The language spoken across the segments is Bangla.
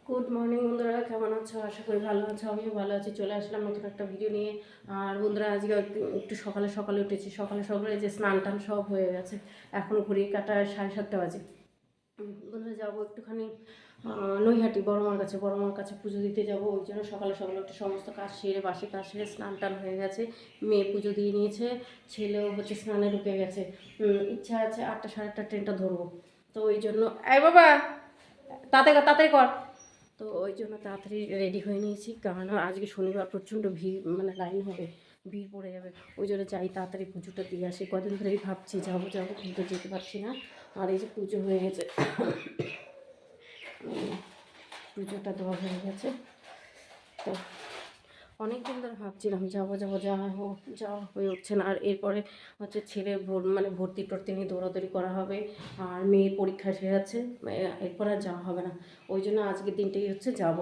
গুড মর্নিং বন্ধুরা, কেমন আছো? আশা করি ভালো আছো। আমিও ভালো আছি। চলে আসলাম নতুন একটা ভিডিও নিয়ে। আর বন্ধুরা, আজকে একটু সকালে সকালে উঠেছি। সকালে সকালে যে স্নান টান সব হয়ে গেছে। এখন ঘড়ির কাঁটা 7:30 বাজে। বন্ধুরা, যাবো একটুখানি নৈহাটি বড়মার কাছে পুজো দিতে যাব। ওই জন্য সকালে সকালে উঠে সমস্ত কাজ সেরে, বাসি কাজ সেরে স্নান টান হয়ে গেছে। মেয়ে পুজো দিয়ে নিয়েছে, ছেলেও হচ্ছে স্নানে ঢুকে গেছে। ইচ্ছা আছে 8টা 8:30 ট্রেনটা ধরবো। তো ওই জন্য এই বাবা তাড়াতাড়ি তাড়াতাড়ি কর। তো ওই জন্য তাড়াতাড়ি রেডি হয়ে নিয়েছি, কারণ আজকে শনিবার প্রচণ্ড ভিড়, মানে লাইন হবে, ভিড় পড়ে যাবে। ওই জন্য যাই তাড়াতাড়ি পুজোটা দিয়ে আসি। কদিন ধরেই ভাবছি যাবো যাবো, কিন্তু যেতে পারছি না। আর এই যে পুজো হয়ে গেছে, পুজোটা দেওয়া হয়ে গেছে। তো অনেক দিন ধরে ভাবছিলাম যাবো যাবো, যাওয়া হয়ে উঠছে না। আর এরপরে হচ্ছে ছেলের ভর্তি টর্তি নিয়ে দৌড়াদৌড়ি করা হবে। আর মেয়ের পরীক্ষা শেষ আছে, এরপর আর যাওয়া হবে না। ওই জন্য আজকের দিনটাই হচ্ছে যাব।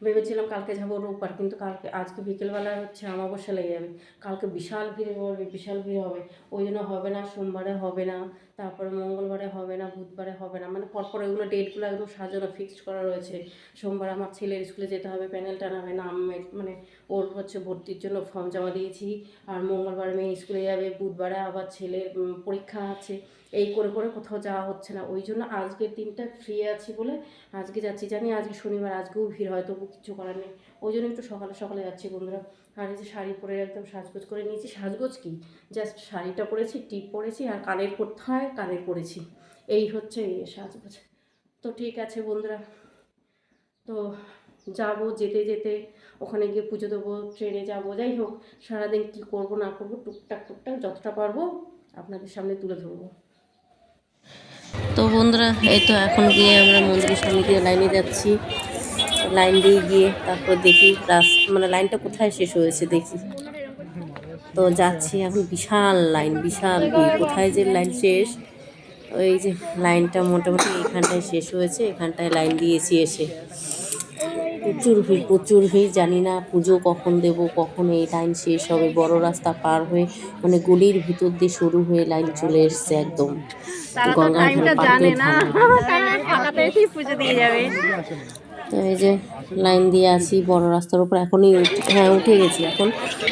ভেবেছিলাম কালকে যাবো রোববার, কিন্তু আজকে বিকেলবেলায় হচ্ছে অমাবস্যা লেগে যাবে। কালকে বিশাল ভিড় হবে, বিশাল ভিড় হবে। ওই জন্য হবে না, সোমবারে হবে না, তারপরে মঙ্গলবারে হবে না, বুধবারে হবে না, মানে পরপর ওইগুলো ডেটগুলো একদম সাজানো ফিক্সড করা রয়েছে। সোমবার আমার ছেলের স্কুলে যেতে হবে, প্যানেল টানাবে, নাম মানে ওর হচ্ছে ভর্তির জন্য ফর্ম জমা দিয়েছি। আর মঙ্গলবার মেয়ে স্কুলে যাবে, বুধবারে আবার ছেলের পরীক্ষা আছে। এই করে করে কোথাও যাওয়া হচ্ছে না। ওই জন্য আজকের দিনটা ফ্রি আছি বলে আজকে যাচ্ছি। জানি আজকে শনিবার, আজকেও ভিড় হয়, তবু কিছু করার নেই। ওই জন্য একটু সকালে সকালে যাচ্ছি বন্ধুরা। আর এই যে শাড়ি পরে একদম সাজগোজ করে নিয়েছি। সাজগোজ কি, জাস্ট শাড়িটা পরেছি, টিপ পরেছি, আর কানের পরতে হয় কানের পরেছি। এই হচ্ছে এই সাজগোজ। তো ঠিক আছে বন্ধুরা, তো যাবো, যেতে যেতে ওখানে গিয়ে পুজো দেবো, ট্রেনে যাবো, যাই হোক সারাদিন কী করবো না করবো টুকটাক টুকটাক যতটা পারবো আপনাদের সামনে তুলে ধরবো। তো বন্ধুরা, এই তো এখন গিয়ে আমরা মন্দিরের সামনে গিয়ে লাইনে যাচ্ছি। লাইন দিয়ে গিয়ে তারপর দেখি লাইনটা কোথায় শেষ হয়েছে দেখি। তো যাচ্ছি, এখন বিশাল লাইন, বিশাল ভিড়, কোথায় যে লাইন শেষ। ওই যে লাইনটা মোটামুটি এখানটায় শেষ হয়েছে, এখানটায় লাইন দিয়েছি এসে। প্রচুর ভিড়, প্রচুর ভিড়। জানি না পুজো কখন দেব, কখন এই লাইন শেষ হবে। বড় রাস্তা পার হয়ে, মানে গলির ভিতর দিয়ে শুরু হয়ে লাইন চলে এসছে একদম গঙ্গার ধারে, পার্কের ধারে। পুজো দিয়ে যাবে। তো এই যে লাইন দিয়ে আসি বড় রাস্তার উপর, এখনই হ্যাঁ উঠে গেছি, এখন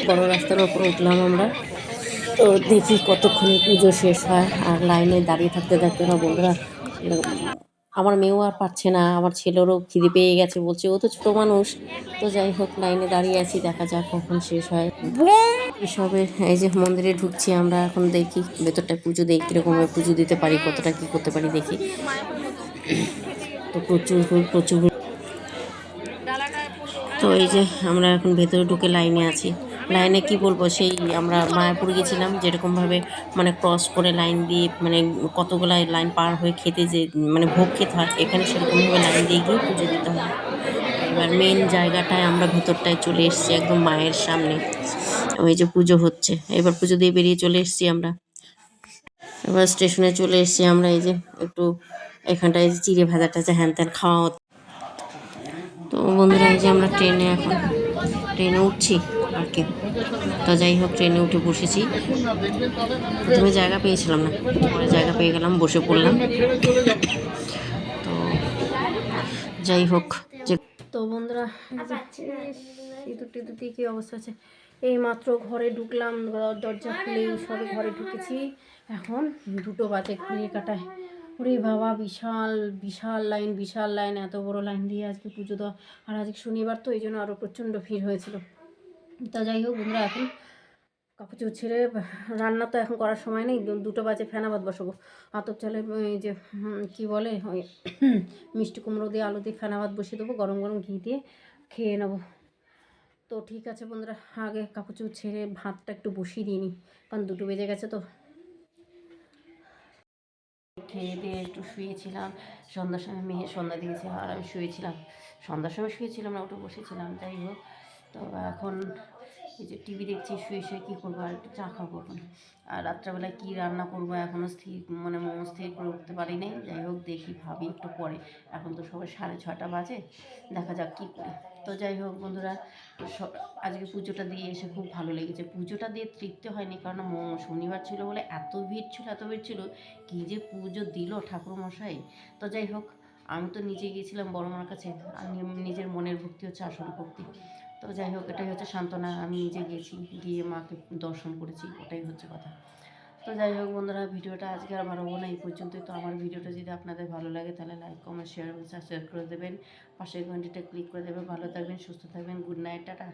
বড় রাস্তার উপর উঠলাম আমরা। তো দেখি কতক্ষণে পুজো শেষ হয়। আর লাইনে দাঁড়িয়ে থাকতে থাকতে না বন্ধুরা, আমার মেয়েও আর পারছে না, আমার ছেলেরও খিদে পেয়ে গেছে, বলছে ও তো ছোটো মানুষ। তো যাই হোক লাইনে দাঁড়িয়ে আছি, দেখা যাক কখন শেষ হয়। এসবে এই যে মন্দিরে ঢুকছি আমরা, এখন দেখি ভেতরটায় পুজো দেখি কীরকমভাবে পুজো দিতে পারি, কতটা কী করতে পারি দেখি। তো প্রচুর ভিড়, প্রচুর ভিড়। তো এই যে আমরা এখন ভেতরে ঢুকে লাইনে আছি। লাইনে কি বলবো, সেই আমরা মায়াপুর গেছিলাম যেরকমভাবে, মানে ক্রস করে লাইন দিয়ে, মানে কতগুলো লাইন পার হয়ে খেতে, যে মানে ভোগ খেতে হয়, এখানে সেরকমভাবে লাইন দিয়ে গিয়ে পুজো দিতে হয়। এবার মেন জায়গাটায় আমরা ভেতরটায় চলে এসেছি, একদম মায়ের সামনে। ওই যে পুজো হচ্ছে, এবার পুজো দিয়ে বেরিয়ে চলে এসেছি আমরা। এবার স্টেশনে চলে এসেছি আমরা। এই যে একটু এখানটায় চিড়ে ভাজা টাজা হ্যান ত্যান খাওয়া হতো। তো বন্ধুরা, এই যে আমরা এখন ট্রেনে উঠছি আর কি। তো যাই হোক ট্রেনে উঠে বসেছি। প্রথমে জায়গা পেয়েছিলাম না, পরে জায়গা পেয়ে গেলাম, বসে পড়লাম। তো যাই হোক তো বন্ধুরা, ইঁদুর টিঁদুর দিয়ে কী অবস্থা আছে। এই মাত্র ঘরে ঢুকলাম, দরজা খুলে সবে ঘরে ঢুকেছি। এখন 2টো বাজে ঘড়ির কাঁটায়। ওরে বাবা, বিশাল বিশাল লাইন, বিশাল লাইন, এত বড় লাইন দিয়ে আজকে পুজো দেওয়া। আর আজকে শনিবার, তো এই জন্য আরও প্রচণ্ড ভিড় হয়েছিল। তা যাই হোক বন্ধুরা, এখন কাপড় চোপড় ছেড়ে, রান্না তো এখন করার সময় নেই, 2টো বাজে ফেনা ভাত বসাবো। আতপ চালে এই যে কী বলে, ওই মিষ্টি কুমড়ো দিয়ে আলু দিয়ে ফেনা ভাত বসিয়ে দেবো, গরম গরম ঘি দিয়ে খেয়ে নেবো। তো ঠিক আছে বন্ধুরা, আগে কাপড় চোপড় ছেড়ে ভাতটা একটু বসিয়ে দিই নি, কারণ 2টো বেজে গেছে। তো খেয়ে দিয়ে একটু শুয়েছিলাম। সন্ধ্যার সময় মেয়ে সন্ধ্যা দিয়েছে, আর আমি শুয়েছিলাম। সন্ধ্যার সময় শুয়েছিলাম না, ওটা বসেছিলাম। যাই হোক, তো এখন এই যে টিভি দেখছি, শুয়ে শুয়ে কী করবো, আর একটু চা খাবো এখন। আর রাত্রেবেলায় কী রান্না করবো এখনও মন স্থির করে উঠতে পারি নাই। যাই হোক দেখি, ভাবি একটু পরে। এখন তো সবাই 6:30 বাজে, দেখা যাক কী করি। তো যাই হোক বন্ধুরা, আজকে পুজোটা দিয়ে এসে খুব ভালো লেগেছে। পুজোটা দিয়ে তৃপ্তি হয়নি, কারণ শনিবার ছিল বলে এত ভিড় ছিল, এত ভিড় ছিল, কী যে পুজো দিল ঠাকুরমশাই। তো যাই হোক, আমি তো নিজে গিয়েছিলাম বড় মার কাছে, আমি নিজের মনের ভক্তি হচ্ছে আসল ভক্তি। তো যাই হোক, এটাই হচ্ছে সান্ত্বনা, আমি নিজে গিয়েছি, গিয়ে মাকে দর্শন করেছি, ওটাই হচ্ছে কথা। তো যাই হোক বন্ধুরা, ভিডিওটা আজকে আর বাড়াবো না, এই পর্যন্তই। তো আমার ভিডিওটা যদি আপনাদের ভালো লাগে তাহলে লাইক কমেন্ট শেয়ার সাবস্ক্রাইব করে দেবেন, পাশের ঘন্টিটা ক্লিক করে দেবেন। ভালো থাকবেন, সুস্থ থাকবেন, গুড নাইট, টাটা।